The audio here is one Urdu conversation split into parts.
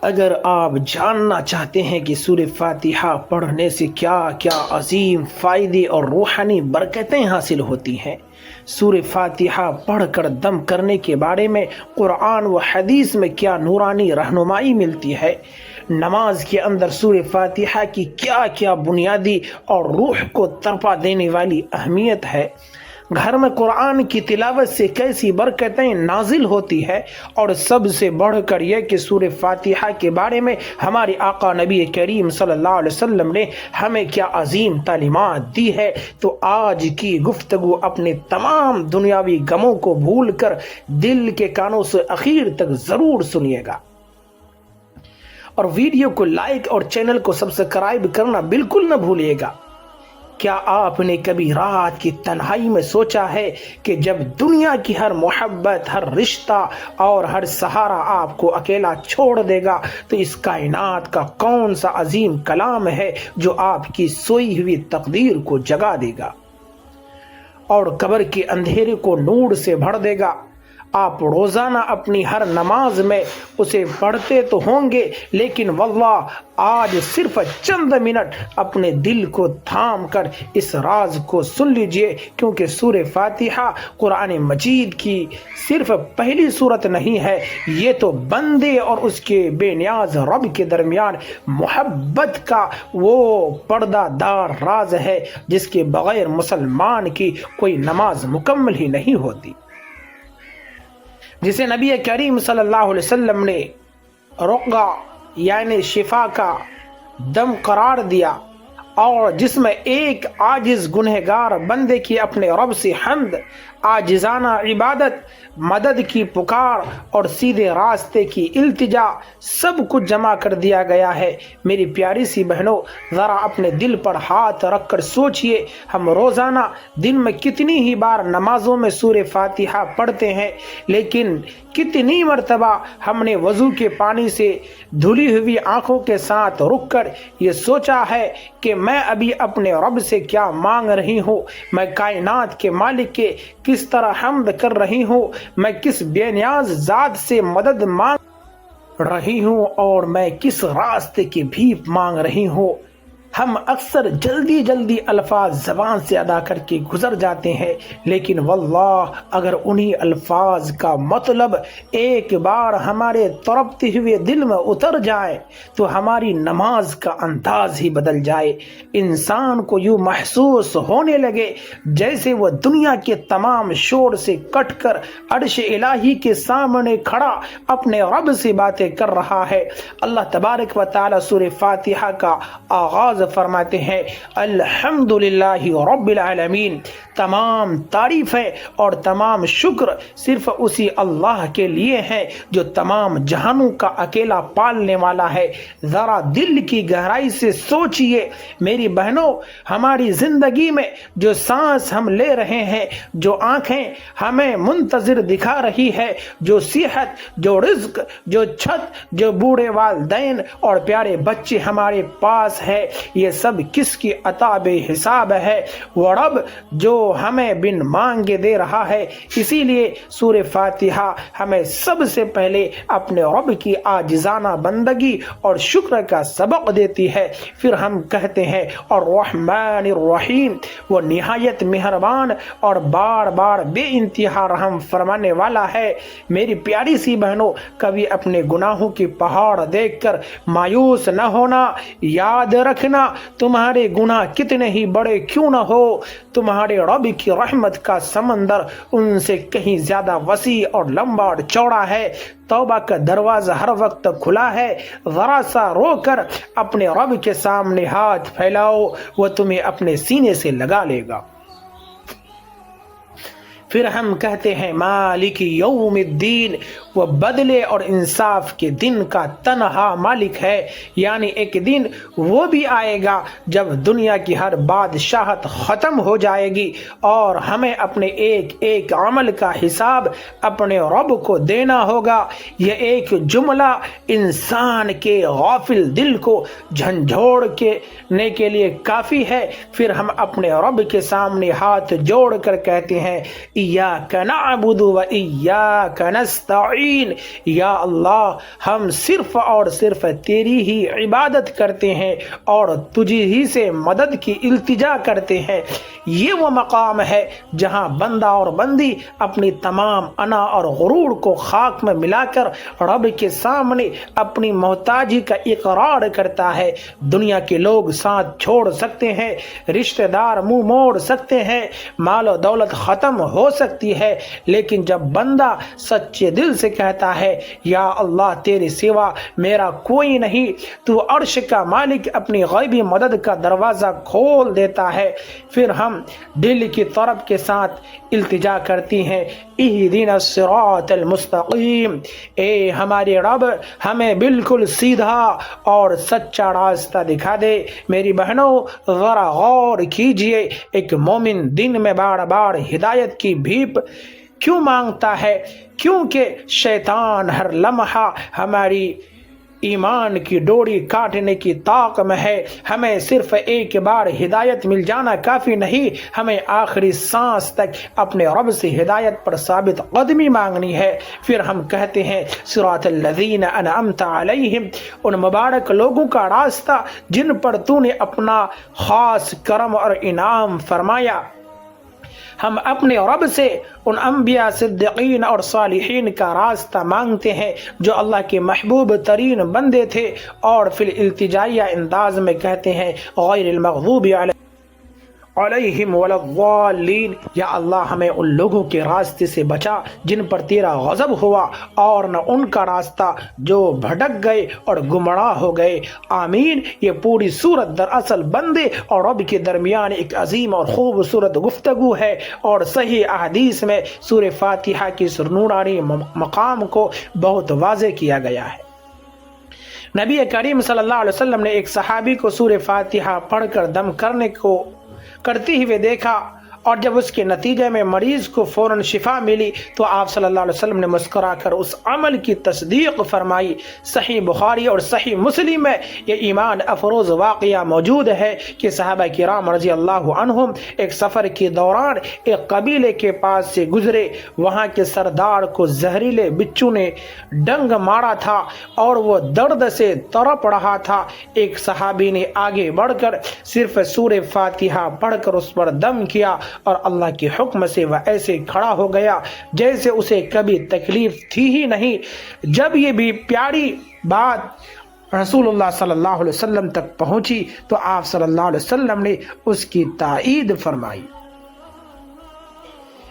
اگر آپ جاننا چاہتے ہیں کہ سورہ فاتحہ پڑھنے سے کیا کیا عظیم فائدے اور روحانی برکتیں حاصل ہوتی ہیں، سورہ فاتحہ پڑھ کر دم کرنے کے بارے میں قرآن و حدیث میں کیا نورانی رہنمائی ملتی ہے، نماز کے اندر سورہ فاتحہ کی کیا کیا بنیادی اور روح کو تڑپا دینے والی اہمیت ہے، گھر میں قرآن کی تلاوت سے کیسی برکتیں نازل ہوتی ہے، اور سب سے بڑھ کر یہ کہ سورہ فاتحہ کے بارے میں ہمارے آقا نبی کریم صلی اللہ علیہ وسلم نے ہمیں کیا عظیم تعلیمات دی ہے، تو آج کی گفتگو اپنے تمام دنیاوی غموں کو بھول کر دل کے کانوں سے اخیر تک ضرور سنیے گا، اور ویڈیو کو لائک اور چینل کو سبسکرائب کرنا بالکل نہ بھولیے گا۔ کیا آپ نے کبھی رات کی تنہائی میں سوچا ہے کہ جب دنیا کی ہر محبت، ہر رشتہ اور ہر سہارا آپ کو اکیلا چھوڑ دے گا تو اس کائنات کا کون سا عظیم کلام ہے جو آپ کی سوئی ہوئی تقدیر کو جگا دے گا اور قبر کے اندھیرے کو نور سے بھر دے گا؟ آپ روزانہ اپنی ہر نماز میں اسے پڑھتے تو ہوں گے، لیکن واللہ آج صرف چند منٹ اپنے دل کو تھام کر اس راز کو سن لیجئے، کیونکہ سورہ فاتحہ قرآن مجید کی صرف پہلی سورت نہیں ہے، یہ تو بندے اور اس کے بے نیاز رب کے درمیان محبت کا وہ پردہ دار راز ہے جس کے بغیر مسلمان کی کوئی نماز مکمل ہی نہیں ہوتی، جسے نبی کریم صلی اللہ علیہ وسلم نے رقیہ یعنی شفا کا دم قرار دیا، اور جس میں ایک عاجز گنہگار بندے کی اپنے رب سے حمد، عاجزانہ عبادت، مدد کی پکار اور سیدھے راستے کی التجا سب کچھ جمع کر دیا گیا ہے۔ میری پیاری سی بہنوں، ذرا اپنے دل پر ہاتھ رکھ کر سوچئے، ہم روزانہ دن میں کتنی ہی بار نمازوں میں سورہ فاتحہ پڑھتے ہیں، لیکن کتنی مرتبہ ہم نے وضو کے پانی سے دھلی ہوئی آنکھوں کے ساتھ رک کر یہ سوچا ہے کہ میں ابھی اپنے رب سے کیا مانگ رہی ہوں، میں کائنات کے مالک کے کس طرح حمد کر رہی ہوں، میں کس بے نیاز ذات سے مدد مانگ رہی ہوں، اور میں کس راستے کی بھیک مانگ رہی ہوں۔ ہم اکثر جلدی جلدی الفاظ زبان سے ادا کر کے گزر جاتے ہیں، لیکن واللہ اگر انہی الفاظ کا مطلب ایک بار ہمارے تڑپتے ہوئے دل میں اتر جائے تو ہماری نماز کا انداز ہی بدل جائے، انسان کو یوں محسوس ہونے لگے جیسے وہ دنیا کے تمام شور سے کٹ کر عرش الہی کے سامنے کھڑا اپنے رب سے باتیں کر رہا ہے۔ اللہ تبارک و تعالی سورہ فاتحہ کا آغاز فرماتے ہیں، الحمدللہ رب العالمین، تمام تعریفیں اور تمام شکر صرف اسی اللہ کے لیے ہیں جو تمام جہانوں کا اکیلا پالنے والا ہے۔ ذرا دل کی گہرائی سے سوچئے میری بہنوں، ہماری زندگی میں جو سانس ہم لے رہے ہیں، جو آنکھیں ہمیں منتظر دکھا رہی ہے، جو صحت، جو رزق، جو چھت، جو بوڑھے والدین اور پیارے بچے ہمارے پاس ہے، یہ سب کس کی عطا بے حساب ہے؟ وہ رب جو ہمیں بن مانگے دے رہا ہے۔ اسی لیے سورہ فاتحہ ہمیں سب سے پہلے اپنے رب کی عاجزانہ بندگی اور شکر کا سبق دیتی ہے۔ پھر ہم کہتے ہیں الرحمن الرحیم، وہ نہایت مہربان اور بار بار بے انتہا رحم فرمانے والا ہے۔ میری پیاری سی بہنوں، کبھی اپنے گناہوں کی پہاڑ دیکھ کر مایوس نہ ہونا، یاد رکھنا تمہارے گناہ کتنے ہی بڑے کیوں نہ ہو، تمہارے رب کی رحمت کا سمندر ان سے کہیں زیادہ وسیع اور لمبا اور چوڑا ہے۔ توبہ کا دروازہ ہر وقت کھلا ہے، ذرا سا رو کر اپنے رب کے سامنے ہاتھ پھیلاؤ، وہ تمہیں اپنے سینے سے لگا لے گا۔ پھر ہم کہتے ہیں مالک یوم الدین، وہ بدلے اور انصاف کے دن کا تنہا مالک ہے، یعنی ایک دن وہ بھی آئے گا جب دنیا کی ہر بادشاہت ختم ہو جائے گی اور ہمیں اپنے ایک ایک عمل کا حساب اپنے رب کو دینا ہوگا۔ یہ ایک جملہ انسان کے غافل دل کو جھنجھوڑنے کے لیے کافی ہے۔ پھر ہم اپنے رب کے سامنے ہاتھ جوڑ کر کہتے ہیں ایاک نعبد و ایاک نستعین، یا اللہ ہم صرف اور صرف تیری ہی عبادت کرتے ہیں اور تجھی ہی سے مدد کی التجا کرتے ہیں۔ یہ وہ مقام ہے جہاں بندہ اور بندی اپنی تمام انا اور غرور کو خاک میں ملا کر رب کے سامنے اپنی محتاجی کا اقرار کرتا ہے۔ دنیا کے لوگ ساتھ چھوڑ سکتے ہیں، رشتہ دار منہ موڑ سکتے ہیں، مال و دولت ختم ہو سکتی ہے، لیکن جب بندہ سچے دل سے کہتا ہے یا اللہ تیرے سوا میرا کوئی نہیں، تو عرش کا مالک اپنی غیبی مدد کا دروازہ کھول دیتا ہے۔ پھر ہم دل کی طرف کے ساتھ التجا کرتی ہیں، اہدنا الصراط المستقیم، اے ہمارے رب ہمیں بالکل سیدھا اور سچا راستہ دکھا دے۔ میری بہنوں ذرا غور کیجئے، ایک مومن دن میں بار بار ہدایت کی بھیک کیوں مانگتا ہے؟ کیونکہ شیطان ہر لمحہ ہماری ایمان کی ڈوری کاٹنے کی طاق میں ہے۔ ہمیں صرف ایک بار ہدایت مل جانا کافی نہیں، ہمیں آخری سانس تک اپنے رب سے ہدایت پر ثابت قدمی مانگنی ہے۔ پھر ہم کہتے ہیں صراط الذین انعمت علیہم، ان مبارک لوگوں کا راستہ جن پر تو نے اپنا خاص کرم اور انعام فرمایا۔ ہم اپنے رب سے ان انبیاء، صدیقین اور صالحین کا راستہ مانگتے ہیں جو اللہ کے محبوب ترین بندے تھے، اور فی الالتجائیہ انداز میں کہتے ہیں غیر المغضوب علیہم ولا الضالین، یا اللہ ہمیں ان لوگوں کے راستے سے بچا جن پر تیرا غضب ہوا، اور نہ ان کا راستہ جو بھٹک گئے اور گمراہ ہو گئے۔ آمین۔ یہ پوری سورت دراصل بندے اور رب کے درمیان ایک عظیم اور خوبصورت گفتگو ہے، اور صحیح احادیث میں سورہ فاتحہ کی نورانی مقام کو بہت واضح کیا گیا ہے۔ نبی کریم صلی اللہ علیہ وسلم نے ایک صحابی کو سورہ فاتحہ پڑھ کر دم کرتے ہوئے دیکھا، اور جب اس کے نتیجے میں مریض کو فوراً شفا ملی تو آپ صلی اللہ علیہ وسلم نے مسکرا کر اس عمل کی تصدیق فرمائی۔ صحیح بخاری اور صحیح مسلم میں یہ ایمان افروز واقعہ موجود ہے کہ صحابہ کرام رضی اللہ عنہم ایک سفر کے دوران ایک قبیلے کے پاس سے گزرے، وہاں کے سردار کو زہریلے بچھو نے ڈنگ مارا تھا اور وہ درد سے تڑپ رہا تھا۔ ایک صحابی نے آگے بڑھ کر صرف سورہ فاتحہ پڑھ کر اس پر دم کیا، اور اللہ کے حکم سے وہ ایسے کھڑا ہو گیا جیسے اسے کبھی تکلیف تھی ہی نہیں۔ جب یہ بھی پیاری بات رسول اللہ صلی اللہ علیہ وسلم تک پہنچی تو آپ صلی اللہ علیہ وسلم نے اس کی تائید فرمائی۔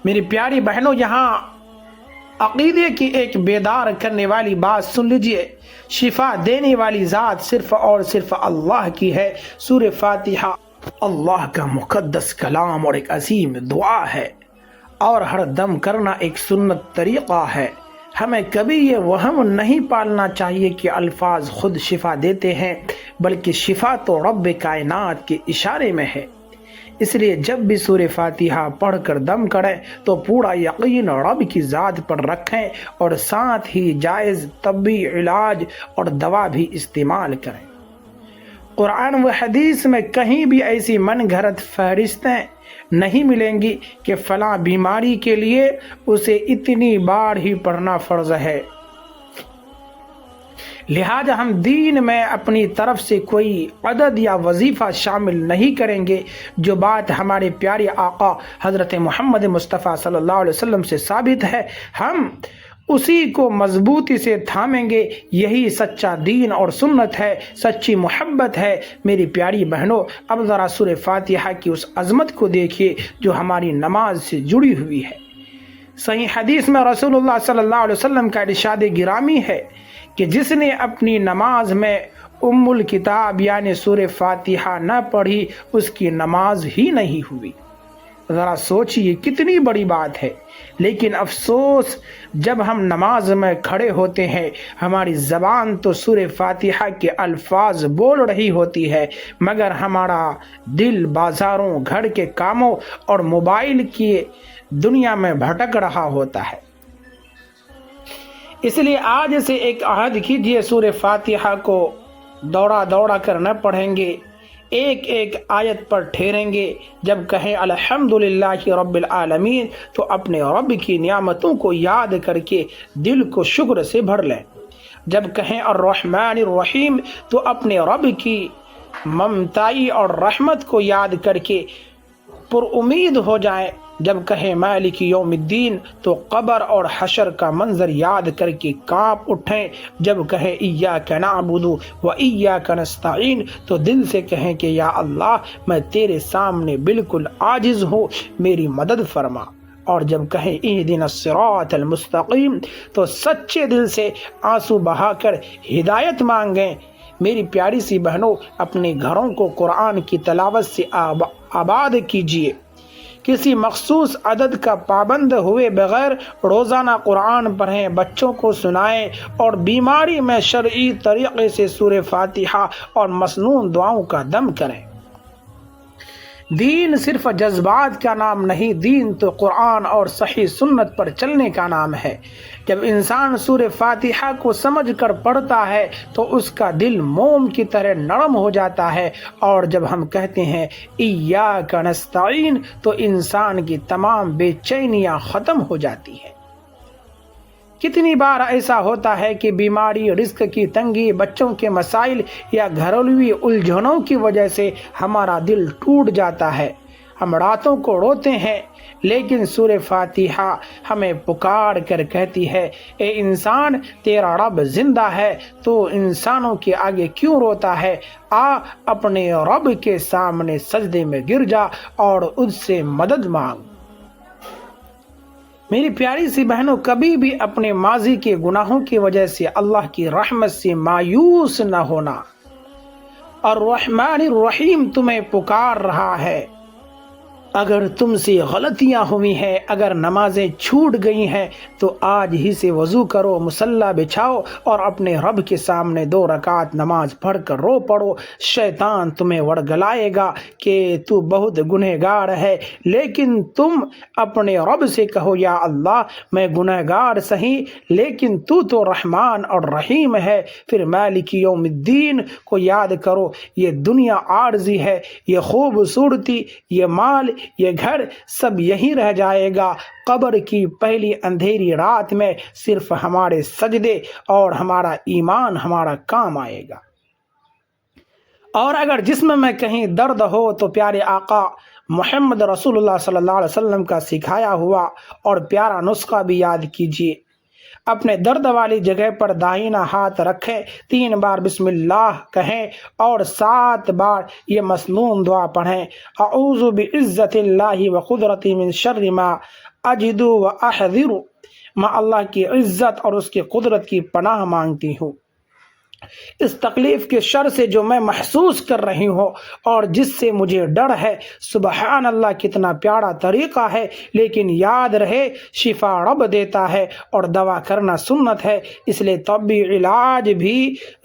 میری پیاری بہنوں، یہاں عقیدے کی ایک بیدار کرنے والی بات سن لیجئے۔ شفا دینے والی ذات صرف اور صرف اللہ کی ہے۔ سورہ فاتحہ اللہ کا مقدس کلام اور ایک عظیم دعا ہے، اور ہر دم کرنا ایک سنت طریقہ ہے۔ ہمیں کبھی یہ وہم نہیں پالنا چاہیے کہ الفاظ خود شفا دیتے ہیں، بلکہ شفا تو رب کائنات کے اشارے میں ہے۔ اس لیے جب بھی سورہ فاتحہ پڑھ کر دم کریں تو پورا یقین رب کی ذات پر رکھیں، اور ساتھ ہی جائز طبی علاج اور دوا بھی استعمال کریں۔ قرآن و حدیث میں کہیں بھی ایسی من گھڑت فہرستیں نہیں ملیں گی کہ فلاں بیماری کے لیے اسے اتنی بار ہی پڑھنا فرض ہے۔ لہذا ہم دین میں اپنی طرف سے کوئی عدد یا وظیفہ شامل نہیں کریں گے۔ جو بات ہمارے پیارے آقا حضرت محمد مصطفیٰ صلی اللہ علیہ وسلم سے ثابت ہے، ہم اسی کو مضبوطی سے تھامیں گے۔ یہی سچا دین اور سنت ہے، سچی محبت ہے۔ میری پیاری بہنوں، اب ذرا سورہ فاتحہ کی اس عظمت کو دیکھیے جو ہماری نماز سے جڑی ہوئی ہے۔ صحیح حدیث میں رسول اللہ صلی اللہ علیہ وسلم کا ارشاد گرامی ہے کہ جس نے اپنی نماز میں ام الکتاب یعنی سورہ فاتحہ نہ پڑھی، اس کی نماز ہی نہیں ہوئی۔ ذرا سوچئے کتنی بڑی بات ہے۔ لیکن افسوس، جب ہم نماز میں کھڑے ہوتے ہیں، ہماری زبان تو سورہ فاتحہ کے الفاظ بول رہی ہوتی ہے، مگر ہمارا دل بازاروں، گھر کے کاموں اور موبائل کی دنیا میں بھٹک رہا ہوتا ہے۔ اس لیے آج سے ایک عہد کیجئے، سورہ فاتحہ کو دوڑا کر نہ پڑھیں گے۔ ایک ایک آیت پر ٹھہریں گے۔ جب کہیں الحمدللہ رب العالمین تو اپنے رب کی نعمتوں کو یاد کر کے دل کو شکر سے بھر لیں۔ جب کہیں الرحمن الرحیم تو اپنے رب کی ممتائی اور رحمت کو یاد کر کے پر امید ہو جائیں۔ جب کہیں مالک یوم الدین تو قبر اور حشر کا منظر یاد کر کے کانپ اٹھیں۔ جب کہیں ایاک نعبد و ایاک نستعین تو دل سے کہیں کہ یا اللہ میں تیرے سامنے بالکل عاجز ہوں، میری مدد فرما۔ اور جب کہیں اہدنا الصراط المستقیم تو سچے دل سے آنسو بہا کر ہدایت مانگیں۔ میری پیاری سی بہنوں، اپنے گھروں کو قرآن کی تلاوت سے آباد کیجیے۔ کسی مخصوص عدد کا پابند ہوئے بغیر روزانہ قرآن پڑھیں، بچوں کو سنائیں اور بیماری میں شرعی طریقے سے سورہ فاتحہ اور مسنون دعاؤں کا دم کریں۔ دین صرف جذبات کا نام نہیں، دین تو قرآن اور صحیح سنت پر چلنے کا نام ہے۔ جب انسان سورہ فاتحہ کو سمجھ کر پڑھتا ہے تو اس کا دل موم کی طرح نرم ہو جاتا ہے، اور جب ہم کہتے ہیں ایاک نستعین تو انسان کی تمام بے چینیاں ختم ہو جاتی ہیں۔ کتنی بار ایسا ہوتا ہے کہ بیماری، رزق کی تنگی، بچوں کے مسائل یا گھریلو الجھنوں کی وجہ سے ہمارا دل ٹوٹ جاتا ہے، ہم راتوں کو روتے ہیں، لیکن سورہ فاتحہ ہمیں پکار کر کہتی ہے اے انسان تیرا رب زندہ ہے، تو انسانوں کے آگے کیوں روتا ہے؟ آ اپنے رب کے سامنے سجدے میں گر جا اور اس سے مدد مانگ۔ میری پیاری سی بہنوں، کبھی بھی اپنے ماضی کے گناہوں کی وجہ سے اللہ کی رحمت سے مایوس نہ ہونا۔ الرحمن الرحیم تمہیں پکار رہا ہے۔ اگر تم سے غلطیاں ہوئی ہیں، اگر نمازیں چھوٹ گئی ہیں تو آج ہی سے وضو کرو، مصلی بچھاؤ اور اپنے رب کے سامنے 2 رکعت نماز پڑھ کر رو پڑو۔ شیطان تمہیں ورگلائے گا کہ تو بہت گنہگار ہے، لیکن تم اپنے رب سے کہو یا اللہ میں گنہگار سہی، لیکن تو رحمان اور رحیم ہے۔ پھر مالک یوم الدین کو یاد کرو، یہ دنیا عارضی ہے، یہ خوبصورتی، یہ مال، یہ گھر سب یہیں رہ جائے گا۔ قبر کی پہلی اندھیری رات میں صرف ہمارے سجدے اور ہمارا ایمان ہمارا کام آئے گا۔ اور اگر جسم میں کہیں درد ہو تو پیارے آقا محمد رسول اللہ صلی اللہ علیہ وسلم کا سکھایا ہوا اور پیارا نسخہ بھی یاد کیجیے۔ اپنے درد والی جگہ پر داہنا ہاتھ رکھیں، 3 بار بسم اللہ کہیں اور 7 بار یہ مسنون دعا پڑھیں، اعوذ بعزت اللہ وقدرتی من شر ما اجد واحذر۔ میں اللہ کی عزت اور اس کی قدرت کی پناہ مانگتی ہوں اس تکلیف کے شر سے جو میں محسوس کر رہی ہوں اور جس سے مجھے ڈر ہے۔ سبحان اللہ، کتنا پیارا طریقہ ہے، لیکن یاد رہے شفا رب دیتا ہے اور دوا کرنا سنت ہے، اس لیے طبی علاج بھی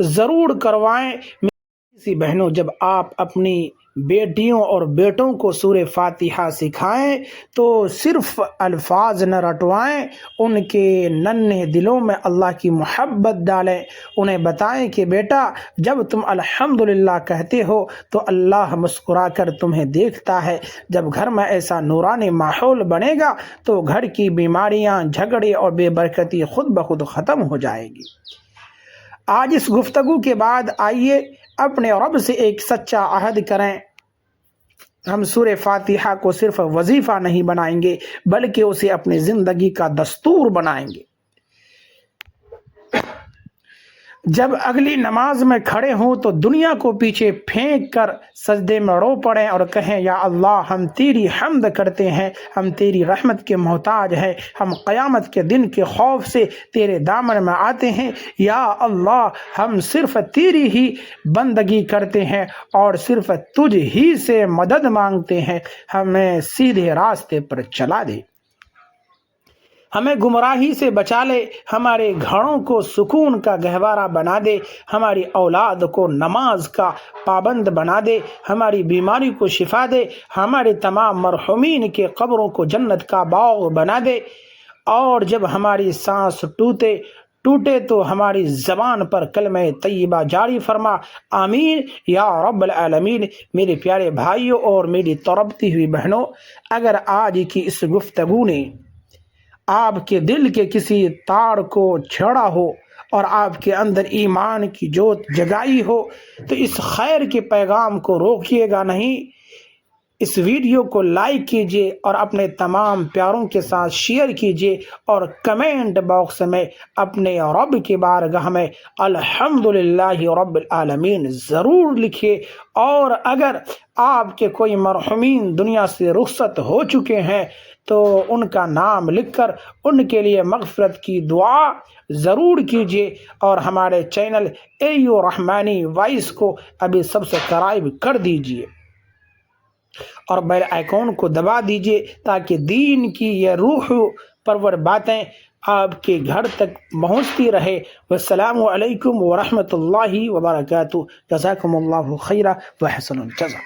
ضرور کروائیں۔ میری بہنوں، جب آپ اپنی بیٹیوں اور بیٹوں کو سورہ فاتحہ سکھائیں تو صرف الفاظ نہ رٹوائیں، ان کے ننھے دلوں میں اللہ کی محبت ڈالیں۔ انہیں بتائیں کہ بیٹا جب تم الحمدللہ کہتے ہو تو اللہ مسکرا کر تمہیں دیکھتا ہے۔ جب گھر میں ایسا نورانی ماحول بنے گا تو گھر کی بیماریاں، جھگڑے اور بے برکتی خود بخود ختم ہو جائے گی۔ آج اس گفتگو کے بعد آئیے اپنے رب سے ایک سچا عہد کریں۔ ہم سورہ فاتحہ کو صرف وظیفہ نہیں بنائیں گے بلکہ اسے اپنی زندگی کا دستور بنائیں گے۔ جب اگلی نماز میں کھڑے ہوں تو دنیا کو پیچھے پھینک کر سجدے میں رو پڑیں اور کہیں یا اللہ ہم تیری حمد کرتے ہیں، ہم تیری رحمت کے محتاج ہیں، ہم قیامت کے دن کے خوف سے تیرے دامن میں آتے ہیں۔ یا اللہ ہم صرف تیری ہی بندگی کرتے ہیں اور صرف تجھ ہی سے مدد مانگتے ہیں، ہمیں سیدھے راستے پر چلا دے، ہمیں گمراہی سے بچا لے، ہمارے گھروں کو سکون کا گہوارہ بنا دے، ہماری اولاد کو نماز کا پابند بنا دے، ہماری بیماری کو شفا دے، ہمارے تمام مرحومین کے قبروں کو جنت کا باغ بنا دے، اور جب ہماری سانس ٹوٹے تو ہماری زبان پر کلمہ طیبہ جاری فرما، آمین یا رب العالمین۔ میرے پیارے بھائیوں اور میری تربتی ہوئی بہنوں، اگر آج کی اس گفتگو نے آپ کے دل کے کسی تار کو چھیڑا ہو اور آپ کے اندر ایمان کی جوت جگائی ہو تو اس خیر کے پیغام کو روکیے گا نہیں، اس ویڈیو کو لائک کیجئے اور اپنے تمام پیاروں کے ساتھ شیئر کیجئے، اور کمنٹ باکس میں اپنے رب کی بارگاہ میں الحمدللہ رب العالمین ضرور لکھیے۔ اور اگر آپ کے کوئی مرحومین دنیا سے رخصت ہو چکے ہیں تو ان کا نام لکھ کر ان کے لیے مغفرت کی دعا ضرور کیجیے، اور ہمارے چینل AU رحمانی وائس کو ابھی سبسکرائب کر دیجیے اور بیل آئیکن کو دبا دیجیے تاکہ دین کی یہ روح پرور باتیں آپ کے گھر تک پہنچتی رہے۔ والسلام علیکم ورحمۃ اللہ وبرکاتہ۔ جزاکم اللہ خیرا وحسن الجزا۔